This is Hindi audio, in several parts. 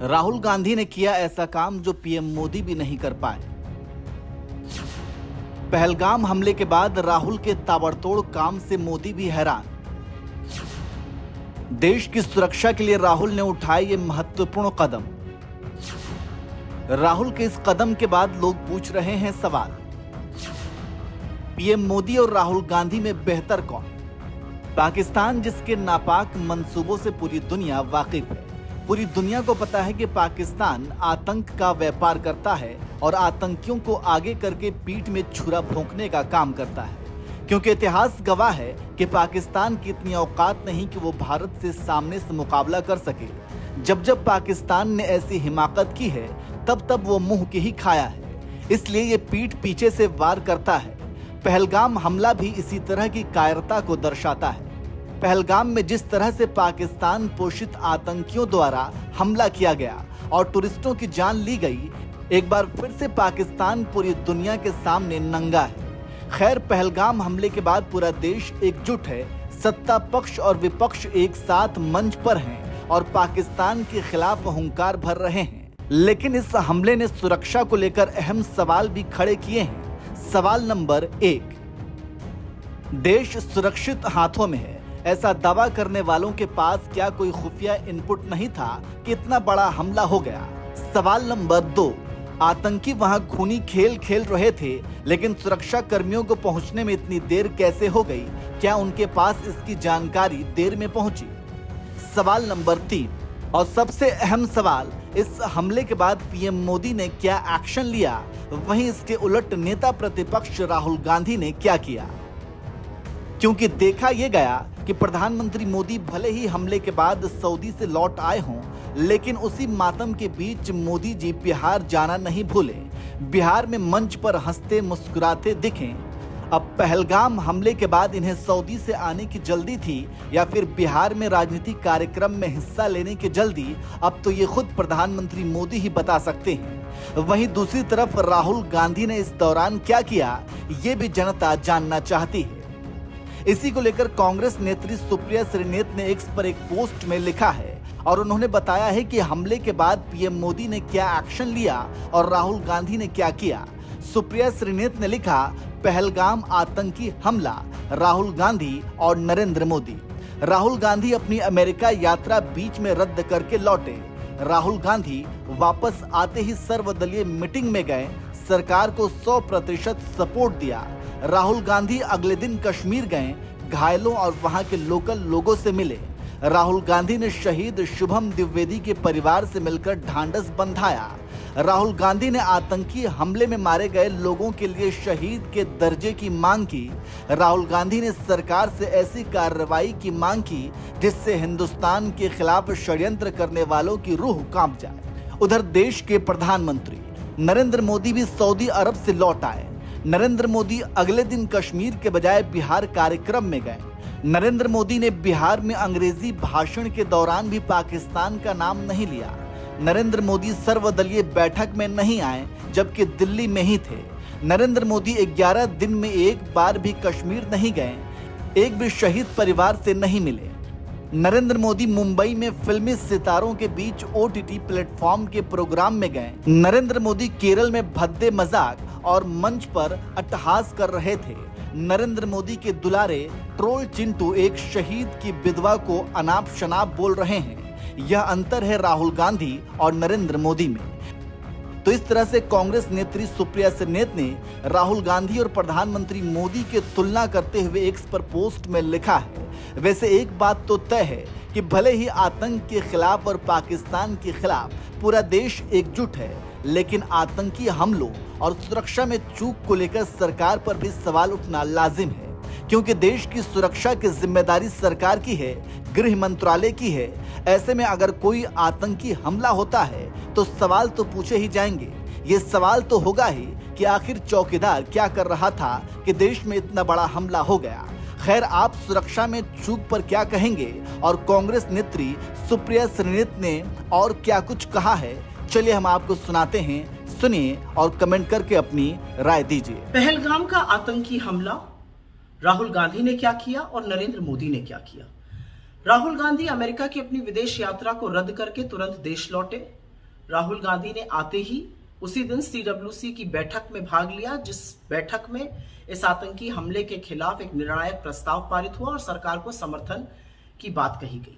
राहुल गांधी ने किया ऐसा काम जो पीएम मोदी भी नहीं कर पाए। पहलगाम हमले के बाद राहुल के ताबड़तोड़ काम से मोदी भी हैरान। देश की सुरक्षा के लिए राहुल ने उठाए ये महत्वपूर्ण कदम। राहुल के इस कदम के बाद लोग पूछ रहे हैं सवाल, पीएम मोदी और राहुल गांधी में बेहतर कौन? पाकिस्तान जिसके नापाक मंसूबों से पूरी दुनिया वाकिफ है। पूरी दुनिया को पता है कि पाकिस्तान आतंक का व्यापार करता है और आतंकियों को आगे करके पीठ में छुरा भोंकने का काम करता है, क्योंकि इतिहास गवाह है कि पाकिस्तान की इतनी औकात नहीं कि वो भारत से सामने से मुकाबला कर सके। जब जब पाकिस्तान ने ऐसी हिमाकत की है तब तब वो मुंह की ही खाया है, इसलिए ये पीठ पीछे से वार करता है। पहलगाम हमला भी इसी तरह की कायरता को दर्शाता है। पहलगाम में जिस तरह से पाकिस्तान पोषित आतंकियों द्वारा हमला किया गया और टूरिस्टों की जान ली गई, एक बार फिर से पाकिस्तान पूरी दुनिया के सामने नंगा है। खैर, पहलगाम हमले के बाद पूरा देश एकजुट है। सत्ता पक्ष और विपक्ष एक साथ मंच पर हैं और पाकिस्तान के खिलाफ हुंकार भर रहे हैं। लेकिन इस हमले ने सुरक्षा को लेकर अहम सवाल भी खड़े किए हैं। सवाल नंबर 1, देश सुरक्षित हाथों में है, ऐसा दावा करने वालों के पास क्या कोई खुफिया इनपुट नहीं था कि इतना बड़ा हमला हो गया? सवाल नंबर 2, आतंकी वहां खूनी खेल खेल रहे थे, लेकिन सुरक्षा कर्मियों को पहुंचने में इतनी देर कैसे हो गई? क्या उनके पास इसकी जानकारी देर में पहुंची? सवाल नंबर 3 और सबसे अहम सवाल, इस हमले के बाद पीएम मोदी ने क्या एक्शन लिया? वहीं इसके उलट नेता प्रतिपक्ष राहुल गांधी ने क्या किया? क्योंकि देखा यह गया कि प्रधानमंत्री मोदी भले ही हमले के बाद सऊदी से लौट आए हों, लेकिन उसी मातम के बीच मोदी जी बिहार जाना नहीं भूले। बिहार में मंच पर हंसते मुस्कुराते दिखे। अब पहलगाम हमले के बाद इन्हें सऊदी से आने की जल्दी थी या फिर बिहार में राजनीतिक कार्यक्रम में हिस्सा लेने की जल्दी, अब तो ये खुद प्रधानमंत्री मोदी ही बता सकते हैं। वहीं दूसरी तरफ राहुल गांधी ने इस दौरान क्या किया, ये भी जनता जानना चाहती है। इसी को लेकर कांग्रेस नेत्री सुप्रिया श्रीनेत ने एक्स पर एक पोस्ट में लिखा है और उन्होंने बताया है कि हमले के बाद पीएम मोदी ने क्या एक्शन लिया और राहुल गांधी ने क्या किया। सुप्रिया श्रीनेत ने लिखा, पहलगाम आतंकी हमला, राहुल गांधी और नरेंद्र मोदी। राहुल गांधी अपनी अमेरिका यात्रा बीच में रद्द करके लौटे। राहुल गांधी वापस आते ही सर्वदलीय मीटिंग में गए, सरकार को 100% सपोर्ट दिया। राहुल गांधी अगले दिन कश्मीर गए, घायलों और वहां के लोकल लोगों से मिले। राहुल गांधी ने शहीद शुभम द्विवेदी के परिवार से मिलकर ढांढस बंधाया। राहुल गांधी ने आतंकी हमले में मारे गए लोगों के लिए शहीद के दर्जे की मांग की। राहुल गांधी ने सरकार से ऐसी कार्रवाई की मांग की जिससे हिंदुस्तान के खिलाफ षड्यंत्र करने वालों की रूह कांप जाए। उधर देश के प्रधानमंत्री नरेंद्र मोदी भी सऊदी अरब से लौट आए। नरेंद्र मोदी अगले दिन कश्मीर के बजाय बिहार कार्यक्रम में गए। नरेंद्र मोदी ने बिहार में अंग्रेजी भाषण के दौरान भी पाकिस्तान का नाम नहीं लिया। नरेंद्र मोदी सर्वदलीय बैठक में नहीं आए, जबकि दिल्ली में ही थे। नरेंद्र मोदी 11 दिन में एक बार भी कश्मीर नहीं गए, एक भी शहीद परिवार से नहीं मिले। नरेंद्र मोदी मुंबई में फिल्मी सितारों के बीच ओटीटी प्लेटफॉर्म के प्रोग्राम में गए। नरेंद्र मोदी केरल में भद्दे मजाक और मंच पर अट्टहास कर रहे थे। नरेंद्र मोदी के दुलारे ट्रोल चिंटू एक शहीद की विधवा को अनाप शनाप बोल रहे हैं। यह अंतर है राहुल गांधी और नरेंद्र मोदी में। तो इस तरह से कांग्रेस नेत्री सुप्रिया श्रीनेत ने राहुल गांधी और प्रधानमंत्री मोदी की तुलना करते हुए एक्स पर पोस्ट में लिखा है, वैसे एक बात तो तय है कि भले ही आतंक के खिलाफ और पाकिस्तान के खिलाफ पूरा देश एकजुट है, लेकिन आतंकी हमलों और सुरक्षा में चूक को लेकर सरकार पर भी सवाल उठना लाजिम है, क्योंकि देश की सुरक्षा की जिम्मेदारी सरकार की है, गृह मंत्रालय की है। ऐसे में अगर कोई आतंकी हमला होता है तो सवाल तो पूछे ही जाएंगे। ये सवाल तो होगा ही कि आखिर चौकीदार क्या कर रहा था कि देश में इतना बड़ा हमला हो गया। खैर, आप सुरक्षा में चूक पर क्या कहेंगे और कांग्रेस नेत्री सुप्रिया श्रीनेत ने और क्या कुछ कहा है, चलिए हम आपको सुनाते हैं, सुनिए और कमेंट करके अपनी राय दीजिए। पहलगाम का आतंकी हमला, राहुल गांधी ने क्या किया और नरेंद्र मोदी ने क्या किया? किया। राहुल गांधी अमेरिका की अपनी विदेश यात्रा को रद्द करके तुरंत देश लौटे। नरेंद्र मोदी मुंबई में फिल्मी सितारों के बीच ओटीटी प्लेटफॉर्म के प्रोग्राम में गए। नरेंद्र मोदी केरल में भद्दे मजाक और मंच पर अट्टहास कर रहे थे। नरेंद्र मोदी ने अगले दिन कश्मीर गए, घायलों और वहां के लोकल लोगों से मिले। राहुल गांधी ने शहीद शुभम द्विवेदी के परिवार से मिलकर ढांढस बंधाया। राहुल गांधी ने राहुल गांधी ने आते ही उसी दिन सीडब्ल्यूसी की बैठक में भाग लिया, जिस बैठक में इस आतंकी हमले के खिलाफ एक निर्णायक प्रस्ताव पारित हुआ और सरकार को समर्थन की बात कही गई।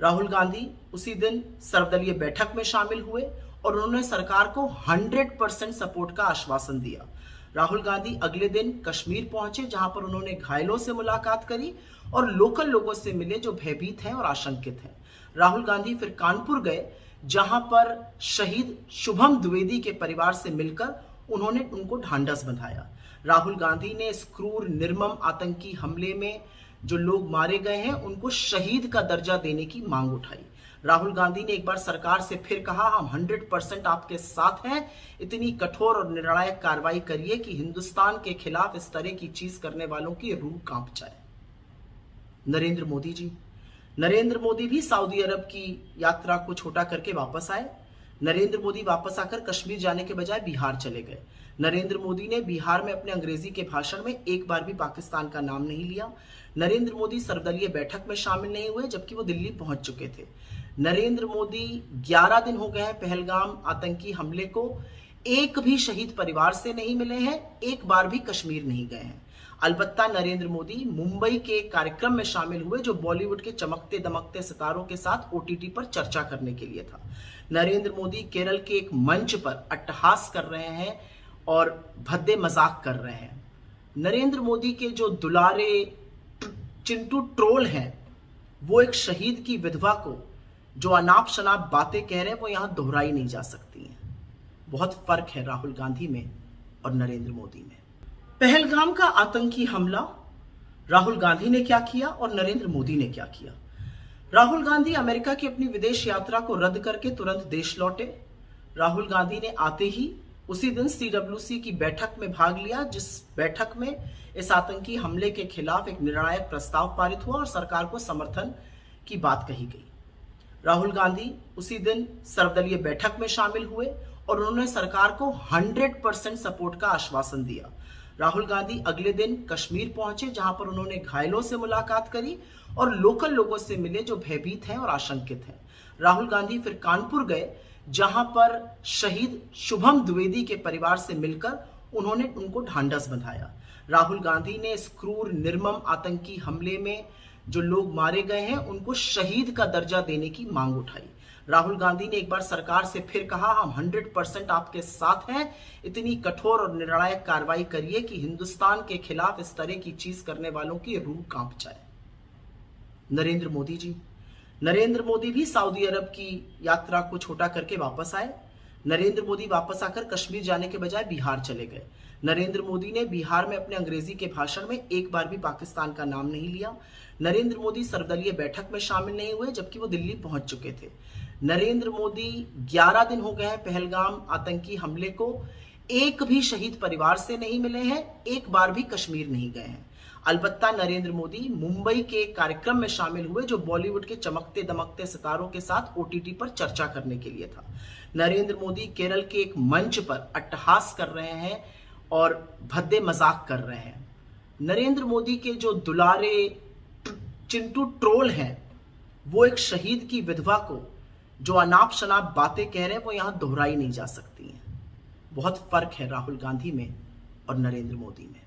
राहुल गांधी उसी दिन सर्वदलीय बैठक में शामिल हुए और उन्होंने सरकार को 100% सपोर्ट का आश्वासन दिया। राहुल गांधी अगले दिन कश्मीर पहुंचे, जहां पर उन्होंने घायलों से मुलाकात करी और लोकल लोगों से मिले जो भयभीत हैं और आशंकित हैं। राहुल गांधी फिर कानपुर गए, जहां पर शहीद शुभम द्विवेदी के परिवार से मिलकर उन्होंने उनको ढांढस बंधाया। राहुल गांधी ने इस क्रूर निर्मम आतंकी हमले में जो लोग मारे गए हैं उनको शहीद का दर्जा देने की मांग उठाई। राहुल गांधी ने एक बार सरकार से फिर कहा, हम 100% आपके साथ हैं, इतनी कठोर और निर्णायक कार्रवाई करिए कि हिंदुस्तान के खिलाफ इस तरह की चीज करने वालों की रूह कांप जाए। नरेंद्र मोदी भी सऊदी अरब की यात्रा को छोटा करके वापस आए। नरेंद्र मोदी वापस आकर कश्मीर जाने के बजाय बिहार चले गए। नरेंद्र मोदी ने बिहार में अपने अंग्रेजी के भाषण में एक बार भी पाकिस्तान का नाम नहीं लिया। नरेंद्र मोदी सर्वदलीय बैठक में शामिल नहीं हुए, जबकि वो दिल्ली पहुंच चुके थे। नरेंद्र मोदी 11 दिन हो गए हैं पहलगाम आतंकी हमले को, एक भी शहीद परिवार से नहीं मिले हैं, एक बार भी कश्मीर नहीं गए हैं। अलबत्ता नरेंद्र मोदी मुंबई के कार्यक्रम में शामिल हुए, जो बॉलीवुड के चमकते दमकते सितारों के साथ ओटीटी पर चर्चा करने के लिए था। नरेंद्र मोदी केरल के एक मंच पर अट्टहास कर रहे हैं और भद्दे मजाक कर रहे हैं। नरेंद्र मोदी के जो दुलारे चिंटू ट्रोल हैं, वो एक शहीद की विधवा को जो अनाप शनाप बातें कह रहे हैं वो यहां दोहराई नहीं जा सकती हैं। बहुत फर्क है राहुल गांधी में और नरेंद्र मोदी में। पहलगाम का आतंकी हमला राहुल गांधी ने क्या किया और नरेंद्र मोदी ने क्या किया। राहुल गांधी अमेरिका की अपनी विदेश यात्रा को रद्द करके तुरंत देश लौटे। राहुल गांधी ने आते ही उसी दिन सीडब्ल्यूसी की बैठक में भाग लिया, जिस बैठक में इस आतंकी हमले के खिलाफ एक निर्णायक प्रस्ताव पारित हुआ और सरकार को समर्थन की बात कही गई। राहुल गांधी उसी दिन सर्वदलीय बैठक में शामिल हुए और उन्होंने सरकार को 100% सपोर्ट का आश्वासन दिया। राहुल गांधी अगले दिन कश्मीर पहुंचे, जहां पर उन्होंने घायलों से मुलाकात करी और लोकल लोगों से मिले जो भयभीत हैं और आशंकित हैं। राहुल गांधी फिर कानपुर गए, जहां पर शहीद शुभम द्विवेदी के परिवार से मिलकर उन्होंने उनको ढांढस बंधाया। राहुल गांधी ने इस क्रूर निर्मम आतंकी हमले में जो लोग मारे गए हैं उनको शहीद का दर्जा देने की मांग उठाई। राहुल गांधी ने एक बार सरकार से फिर कहा, हम 100% आपके साथ हैं, इतनी कठोर और निर्णायक कार्रवाई करिए कि हिंदुस्तान के खिलाफ इस तरह की चीज करने वालों की रूह कांप जाए। नरेंद्र मोदी भी सऊदी अरब की यात्रा को छोटा करके वापस आए। नरेंद्र मोदी वापस आकर कश्मीर जाने के बजाय बिहार चले गए। नरेंद्र मोदी ने बिहार में अपने अंग्रेजी के भाषण में एक बार भी पाकिस्तान का नाम नहीं लिया। नरेंद्र मोदी सर्वदलीय बैठक में शामिल नहीं हुए, जबकि वो दिल्ली पहुंच चुके थे। नरेंद्र मोदी 11 दिन हो गए हैं पहलगाम आतंकी हमले को, एक भी शहीद परिवार से नहीं मिले हैं, एक बार भी कश्मीर नहीं गए हैं। अलबत्ता नरेंद्र मोदी मुंबई के कार्यक्रम में शामिल हुए, जो बॉलीवुड के चमकते दमकते सितारों के साथ ओटीटी पर चर्चा करने के लिए था। नरेंद्र मोदी केरल के एक मंच पर अट्टहास कर रहे हैं और भद्दे मजाक कर रहे हैं। नरेंद्र मोदी के जो दुलारे चिंटू ट्रोल हैं, वो एक शहीद की विधवा को जो अनाप शनाप बातें कह रहे हैं वो यहां दोहराई नहीं जा सकती हैं। बहुत फर्क है राहुल गांधी में और नरेंद्र मोदी में।